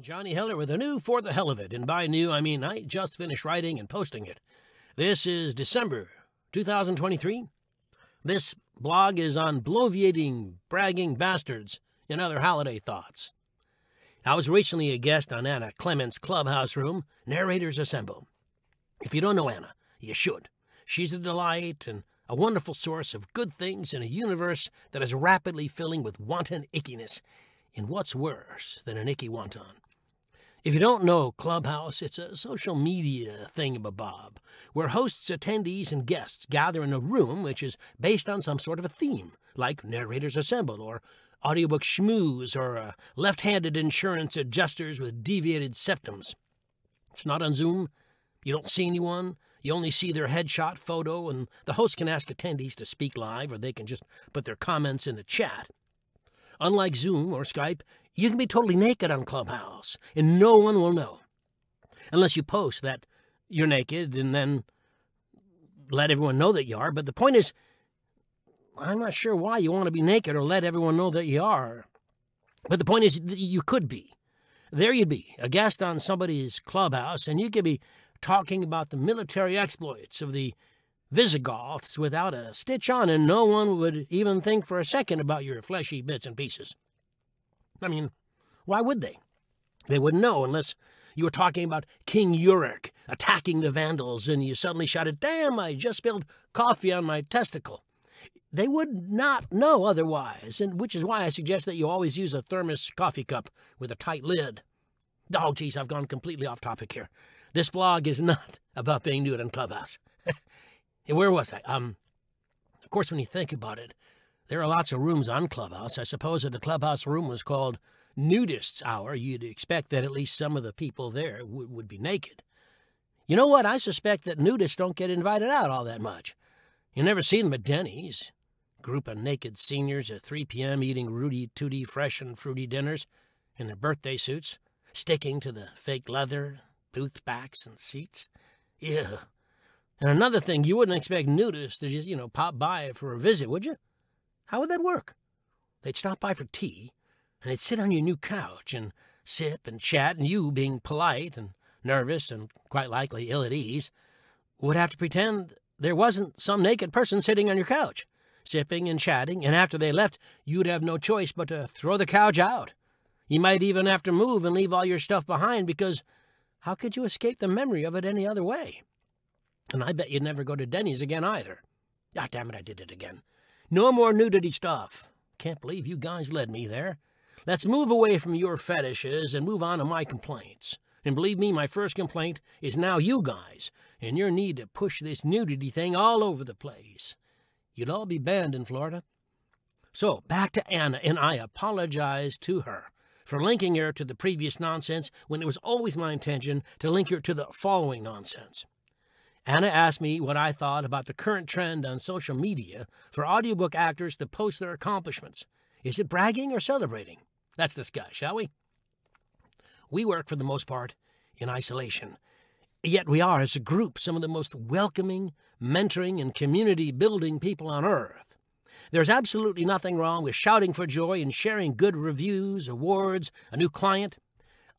Johnny Heller with a new For the Hell of It. And by new, I mean I just finished writing and posting it. This is December 2023. This blog is on bloviating, bragging bastards and other holiday thoughts. I was recently a guest on Anna Clement's Clubhouse Room, Narrators Assemble. If you don't know Anna, you should. She's a delight and a wonderful source of good things in a universe that is rapidly filling with wanton ickiness. And what's worse than an icky wonton? If you don't know Clubhouse, it's a social media thingamabob where hosts, attendees, and guests gather in a room which is based on some sort of a theme, like Narrators Assemble, or audiobook schmooze, or left-handed insurance adjusters with deviated septums. It's not on Zoom. You don't see anyone. You only see their headshot photo, and the host can ask attendees to speak live, or they can just put their comments in the chat. Unlike Zoom or Skype, you can be totally naked on Clubhouse, and no one will know. Unless you post that you're naked and then let everyone know that you are. But the point is, I'm not sure why you want to be naked or let everyone know that you are. But the point is, you could be. There you'd be, a guest on somebody's Clubhouse, and you could be talking about the military exploits of the Visigoths without a stitch on, and no one would even think for a second about your fleshy bits and pieces. I mean, why would they? They wouldn't know unless you were talking about King Uric attacking the Vandals and you suddenly shouted, "Damn, I just spilled coffee on my testicle." They would not know otherwise, and which is why I suggest that you always use a thermos coffee cup with a tight lid. Oh, geez, I've gone completely off topic here. This blog is not about being nude on Clubhouse. Where was I? Of course, when you think about it, there are lots of rooms on Clubhouse. I suppose if the Clubhouse room was called Nudists Hour, you'd expect that at least some of the people there would be naked. You know what? I suspect that nudists don't get invited out all that much. You never see them at Denny's. Group of naked seniors at 3 p.m. eating Rudy Tooty fresh and fruity dinners in their birthday suits, sticking to the fake leather, booth backs and seats. Ew. And another thing, you wouldn't expect nudists to just, pop by for a visit, would you? How would that work? They'd stop by for tea, and they'd sit on your new couch and sip and chat, and you, being polite and nervous and quite likely ill at ease, would have to pretend there wasn't some naked person sitting on your couch, sipping and chatting, and after they left, you'd have no choice but to throw the couch out. You might even have to move and leave all your stuff behind, because how could you escape the memory of it any other way? And I bet you'd never go to Denny's again either. Ah, damn it, I did it again. No more nudity stuff. Can't believe you guys led me there. Let's move away from your fetishes and move on to my complaints. And believe me, my first complaint is now you guys and your need to push this nudity thing all over the place. You'd all be banned in Florida. So, back to Anna, and I apologize to her for linking her to the previous nonsense when it was always my intention to link her to the following nonsense. Anna asked me what I thought about the current trend on social media for audiobook actors to post their accomplishments. Is it bragging or celebrating? Let's discuss, shall we? We work, for the most part, in isolation. Yet we are, as a group, some of the most welcoming, mentoring, and community-building people on Earth. There's absolutely nothing wrong with shouting for joy and sharing good reviews, awards, a new client.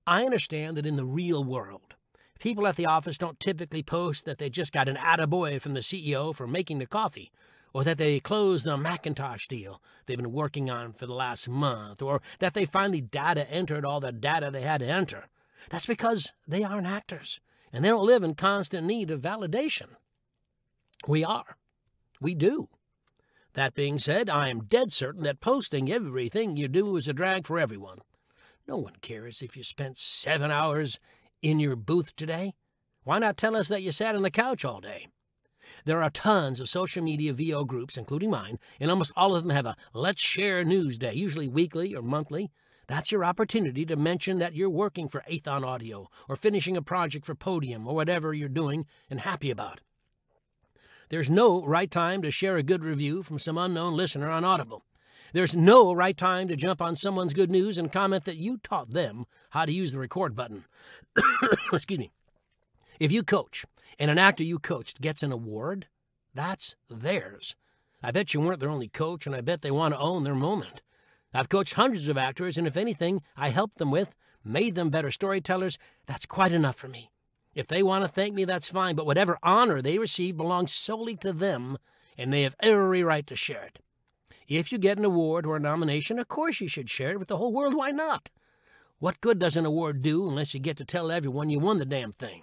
I understand that in the real world, people at the office don't typically post that they just got an attaboy from the CEO for making the coffee, or that they closed the Macintosh deal they've been working on for the last month, or that they finally data entered all the data they had to enter. That's because they aren't actors, and they don't live in constant need of validation. We are. We do. That being said, I am dead certain that posting everything you do is a drag for everyone. No one cares if you spent 7 hours in your booth today. Why not tell us that you sat on the couch all day? There are tons of social media VO groups, including mine, and almost all of them have a Let's Share News Day, usually weekly or monthly. That's your opportunity to mention that you're working for Athon Audio or finishing a project for Podium or whatever you're doing and happy about. There's no right time to share a good review from some unknown listener on Audible. There's no right time to jump on someone's good news and comment that you taught them how to use the record button. Excuse me. If you coach and an actor you coached gets an award, that's theirs. I bet you weren't their only coach, and I bet they want to own their moment. I've coached hundreds of actors, and if anything I helped them with made them better storytellers, that's quite enough for me. If they want to thank me, that's fine, but whatever honor they receive belongs solely to them, and they have every right to share it. If you get an award or a nomination, of course you should share it with the whole world. Why not? What good does an award do unless you get to tell everyone you won the damn thing?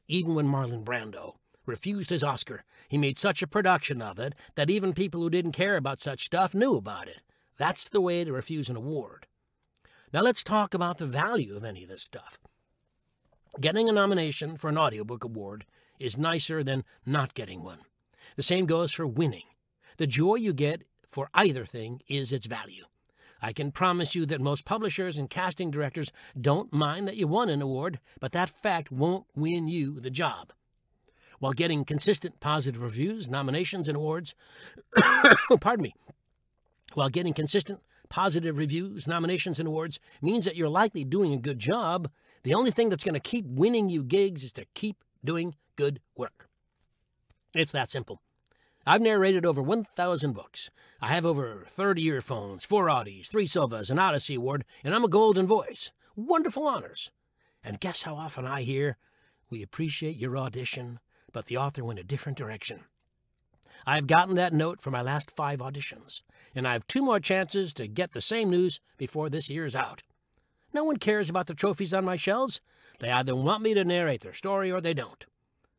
Even when Marlon Brando refused his Oscar, he made such a production of it that even people who didn't care about such stuff knew about it. That's the way to refuse an award. Now let's talk about the value of any of this stuff. Getting a nomination for an audiobook award is nicer than not getting one. The same goes for winning. The joy you get for either thing is its value. I can promise you that most publishers and casting directors don't mind that you won an award, but that fact won't win you the job. While getting consistent positive reviews, nominations, and awards, While getting consistent positive reviews, nominations, and awards means that you're likely doing a good job, the only thing that's going to keep winning you gigs is to keep doing good work. It's that simple. I've narrated over 1,000 books. I have over 30 earphones, 4 Audis, 3 Silvas, an Odyssey Award, and I'm a Golden Voice. Wonderful honors. And guess how often I hear, "We appreciate your audition, but the author went a different direction." I've gotten that note for my last 5 auditions, and I have 2 more chances to get the same news before this year's out. No one cares about the trophies on my shelves. They either want me to narrate their story or they don't.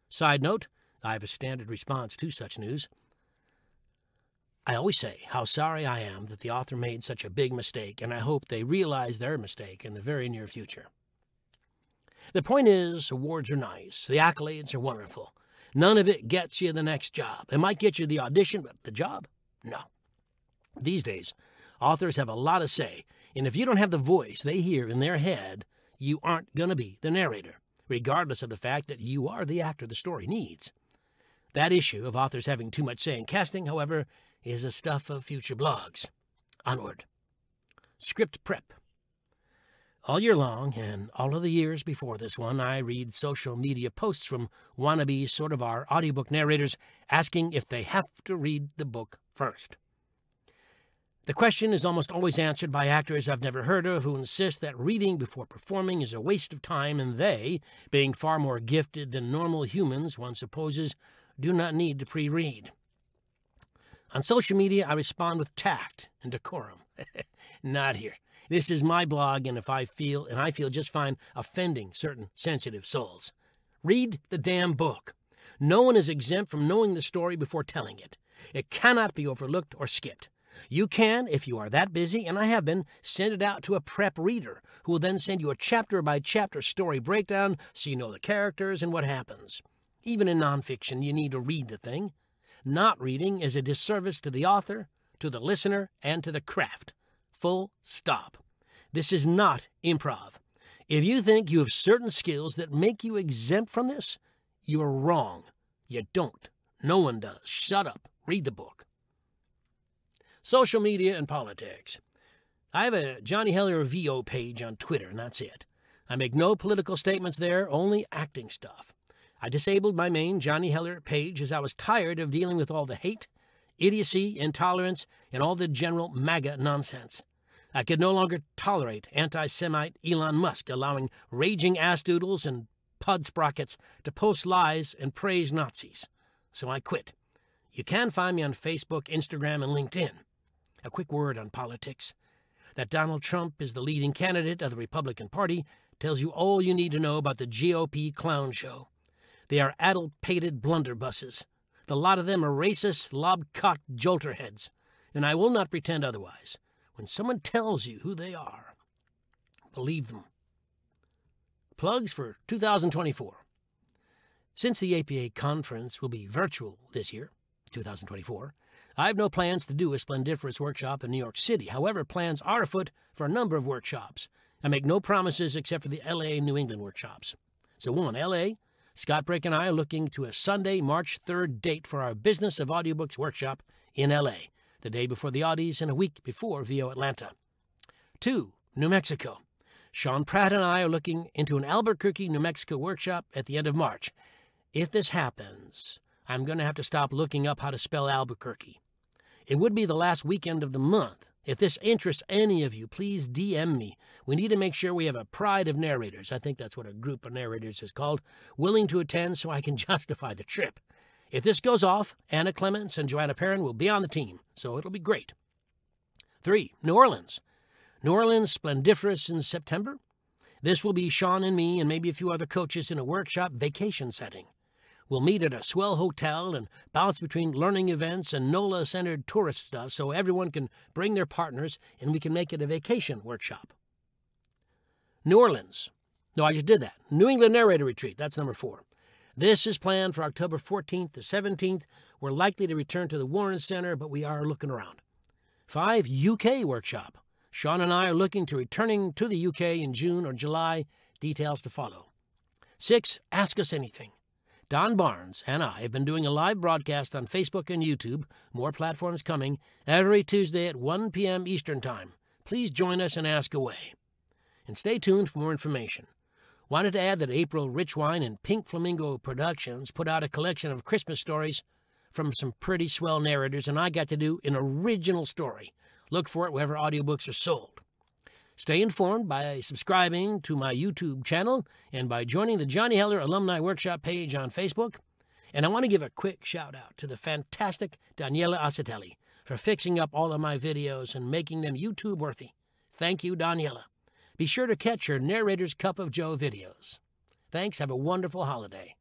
Side note, I have a standard response to such news. I always say how sorry I am that the author made such a big mistake, and I hope they realize their mistake in the very near future. The point is, awards are nice. The accolades are wonderful. None of it gets you the next job. It might get you the audition, but the job? No. These days, authors have a lot to say, and if you don't have the voice they hear in their head, you aren't going to be the narrator, regardless of the fact that you are the actor the story needs. That issue of authors having too much say in casting, however, is the stuff of future blogs. Onward. Script prep. All year long, and all of the years before this one, I read social media posts from wannabes sort of our audiobook narrators asking if they have to read the book first. The question is almost always answered by actors I've never heard of who insist that reading before performing is a waste of time, and they, being far more gifted than normal humans, one supposes, do not need to pre-read. On social media, I respond with tact and decorum. Not here. This is my blog, and I feel just fine offending certain sensitive souls. Read the damn book. No one is exempt from knowing the story before telling it. It cannot be overlooked or skipped. You can, if you are that busy, and I have been, send it out to a prep reader who will then send you a chapter-by-chapter story breakdown so you know the characters and what happens. Even in nonfiction, you need to read the thing. Not reading is a disservice to the author, to the listener, and to the craft. Full stop. This is not improv. If you think you have certain skills that make you exempt from this, you are wrong. You don't. No one does. Shut up. Read the book. Social media and politics. I have a Johnny Heller VO page on Twitter, and that's it. I make no political statements there, only acting stuff. I disabled my main Johnny Heller page as I was tired of dealing with all the hate, idiocy, intolerance, and all the general MAGA nonsense. I could no longer tolerate anti-Semite Elon Musk allowing raging ass-doodles and pud sprockets to post lies and praise Nazis. So I quit. You can find me on Facebook, Instagram, and LinkedIn. A quick word on politics. That Donald Trump is the leading candidate of the Republican Party tells you all you need to know about the GOP clown show. They are addle-pated blunderbusses. The lot of them are racist, lob-cocked jolterheads, and I will not pretend otherwise. When someone tells you who they are, believe them. Plugs for 2024. Since the APA conference will be virtual this year, 2024, I have no plans to do a Splendiferous workshop in New York City. However, plans are afoot for a number of workshops. I make no promises except for the LA New England workshops. So 1, LA, Scott Brick and I are looking to a Sunday, March 3rd date for our Business of Audiobooks workshop in LA, the day before the Audis and a week before VO Atlanta. 2, New Mexico. Sean Pratt and I are looking into an Albuquerque, New Mexico workshop at the end of March. If this happens, I'm going to have to stop looking up how to spell Albuquerque. It would be the last weekend of the month, If this interests any of you, please DM me. We need to make sure we have a pride of narrators. I think that's what a group of narrators is called, willing to attend so I can justify the trip. If this goes off, Anna Clements and Joanna Perrin will be on the team, so it'll be great. 3. New Orleans. New Orleans Splendiferous in September. This will be Sean and me and maybe a few other coaches in a workshop vacation setting. We'll meet at a swell hotel and bounce between learning events and NOLA-centered tourist stuff so everyone can bring their partners and we can make it a vacation workshop. New Orleans. No, I just did that. New England Narrator Retreat. That's number 4. This is planned for October 14th to 17th. We're likely to return to the Warren Center, but we are looking around. 5. UK Workshop. Sean and I are looking to returning to the UK in June or July. Details to follow. 6. Ask Us Anything. Don Barnes and I have been doing a live broadcast on Facebook and YouTube, more platforms coming, every Tuesday at 1 p.m. Eastern Time. Please join us and ask away. And stay tuned for more information. Wanted to add that April Richwine and Pink Flamingo Productions put out a collection of Christmas stories from some pretty swell narrators, and I got to do an original story. Look for it wherever audiobooks are sold. Stay informed by subscribing to my YouTube channel and by joining the Johnny Heller Alumni Workshop page on Facebook. And I want to give a quick shout-out to the fantastic Daniela Acitelli for fixing up all of my videos and making them YouTube-worthy. Thank you, Daniela. Be sure to catch her Narrator's Cup of Joe videos. Thanks. Have a wonderful holiday.